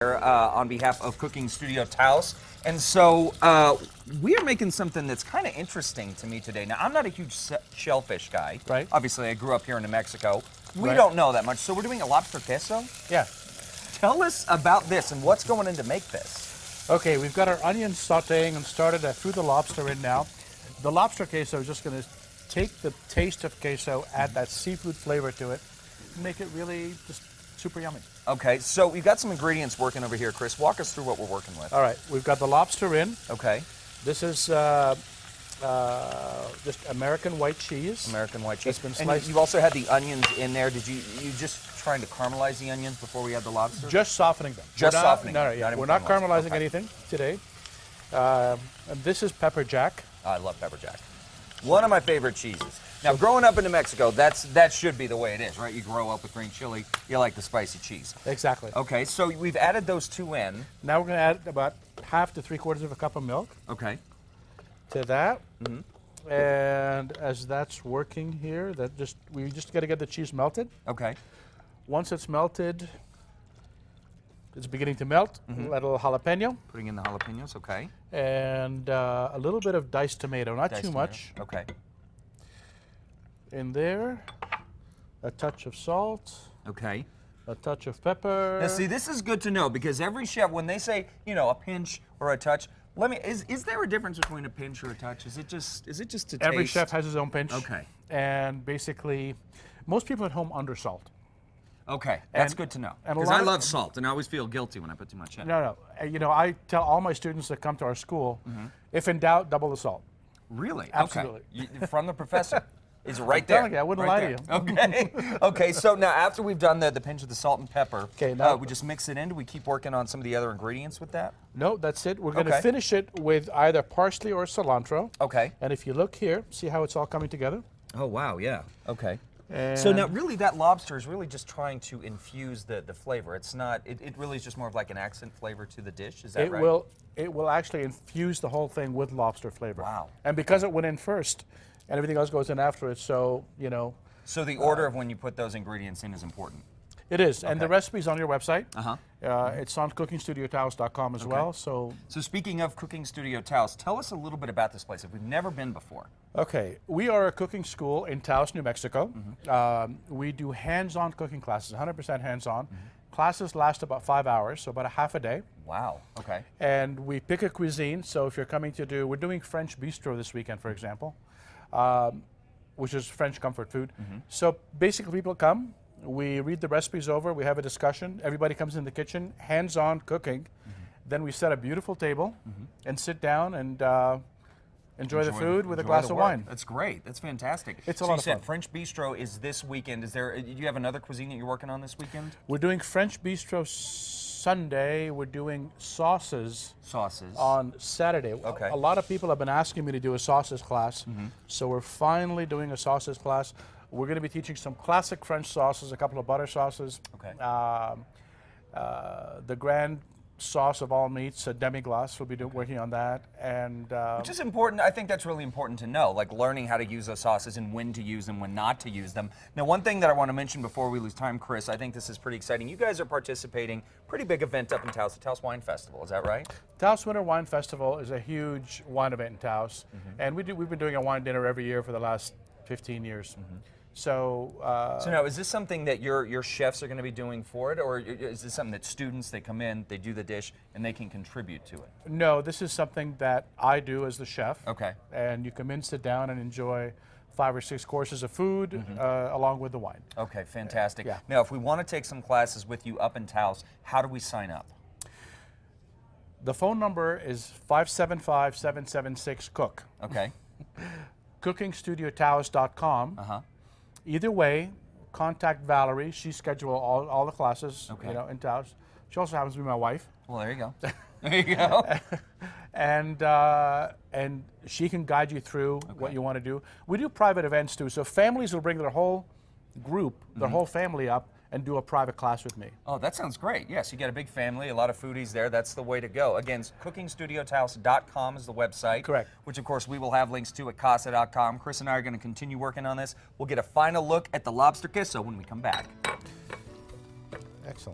On behalf of Cooking Studio Taos. And so we are making something that's kind of interesting to me today. Now, I'm not a huge shellfish guy. Right. Obviously, I grew up here in New Mexico. We Right. don't know that much, so we're doing a lobster queso. Yeah. Tell us about this and what's going in to make this. Okay, we've got our onions sauteing and started. I threw the lobster in now. The lobster queso is just going to take the taste of queso, add that seafood flavor to it, and make it really just super yummy. Okay, so we've got some ingredients working over here. Chris, walk us through what we're working with. All right, we've got the lobster in. Okay. This is just American white cheese. American white cheese. It's been And sliced. you also had the onions in there. Did you just trying to caramelize the onions before we add the lobster? Just softening them. Just We're not- softening No, them, no, yeah. not We're even not caramelizing. caramelizing Okay. anything today. And this is pepper jack. I love pepper jack. One of my favorite cheeses. Now, growing up in New Mexico, that should be the way it is, right? You grow up with green chili, you like the spicy cheese. Exactly. Okay, so we've added those two in. Now we're going to add about half to 3/4 of a cup of milk Okay. to that. And as that's working here, we just got to get the cheese melted. Okay. Once it's melted, it's beginning to melt. A little jalapeno Putting in the jalapenos, okay. and a little bit of diced tomato, not Diced too tomato. much. Okay. In there, a touch of salt, Okay. a touch of pepper. Now, see, this is good to know because every chef, when they say, you know, a pinch or a touch, is there a difference between a pinch or a touch? Is it just to Every taste? chef has his own pinch. Okay. And basically, most people at home undersalt. Okay, that's And- good to know. and a Because lot I of- love salt, and I always feel guilty when I put too much in. No. I tell all my students that come to our school, if in doubt, double the salt. Really? Absolutely. Okay. From the professor. Is right I'm there. telling you, I wouldn't right lie to there. Okay. Okay. So now, after we've done the pinch of the salt and pepper, Okay, now- we just mix it in. Do we keep working on some of the other ingredients with that? No, that's it. We're going to Okay. finish it with either parsley or cilantro. Okay. And if you look here, see how it's all coming together? Oh wow. Yeah. Okay. And So now, really, that lobster is really just trying to infuse the flavor. It's not. It really is just more of like an accent flavor to the dish. Is that it right? will actually infuse the whole thing with lobster flavor. Wow. And because it went in first, and everything else goes in after it, so So the order of when you put those ingredients in is important. it is. And the Okay. recipe's on your website. Uh-huh. It's on cookingstudiotaos.com as well. So So speaking of Cooking Studio Taos, tell us a little bit about this place if we've never been before. okay, we are a cooking school in Taos, New Mexico. We do hands-on cooking classes, 100% hands-on. Classes last about 5 hours, so about a half a day. Wow. Okay. And we pick a cuisine. So if you're coming we're doing French bistro this weekend, for example, which is French comfort food. So basically, people come, we read the recipes over, we have a discussion. Everybody comes in the kitchen, hands-on cooking. Then we set a beautiful table and sit down and enjoy the food with a enjoy glass the of work. wine. That's great. That's fantastic. It's a so lot you of said fun. French Bistro is this weekend. Do you have another cuisine that you're working on this weekend? We're doing French bistro Sunday. We're doing sauces Sauces. on Saturday. Okay. A lot of people have been asking me to do a sauces class, so we're finally doing a sauces class. We're going to be teaching some classic French sauces, a couple of butter sauces. Okay. The grand sauce of all meats, a demi-glace. We'll be working on that, and Which is important. I think that's really important to know, like learning how to use those sauces and when to use them, when not to use them. Now, one thing that I want to mention before we lose time, Chris, I think this is pretty exciting. You guys are participating, pretty big event up in Taos, the Taos Wine Festival. Is that right? Taos Winter Wine Festival is a huge wine event in Taos, and we've been doing a wine dinner every year for the last 15 years. So So now, is this something that your chefs are going to be doing for it, or is this something that students, they come in, they do the dish, and they can contribute to it? no, this is something that I do as the chef. Okay. And you come in, sit down, and enjoy 5 or 6 courses of food along with the wine. Okay, fantastic. Yeah. Now, if we want to take some classes with you up in Taos, how do we sign up? The phone number is 575-776-COOK. Okay. cookingstudiotaos.com. Uh-huh. Either way, contact Valerie. She schedules all the classes Okay. in Taos. She also happens to be my wife. Well, there you go. There you go. And she can guide you through what you want to do. We do private events too, so families will bring their whole group, their whole family up, and do a private class with me. Oh, that sounds great. Yes, you got a big family, a lot of foodies there. That's the way to go. Again, cookingstudiotaos.com is the website. Correct. Which, of course, we will have links to at casa.com. Chris and I are going to continue working on this. We'll get a final look at the lobster queso when we come back. Excellent.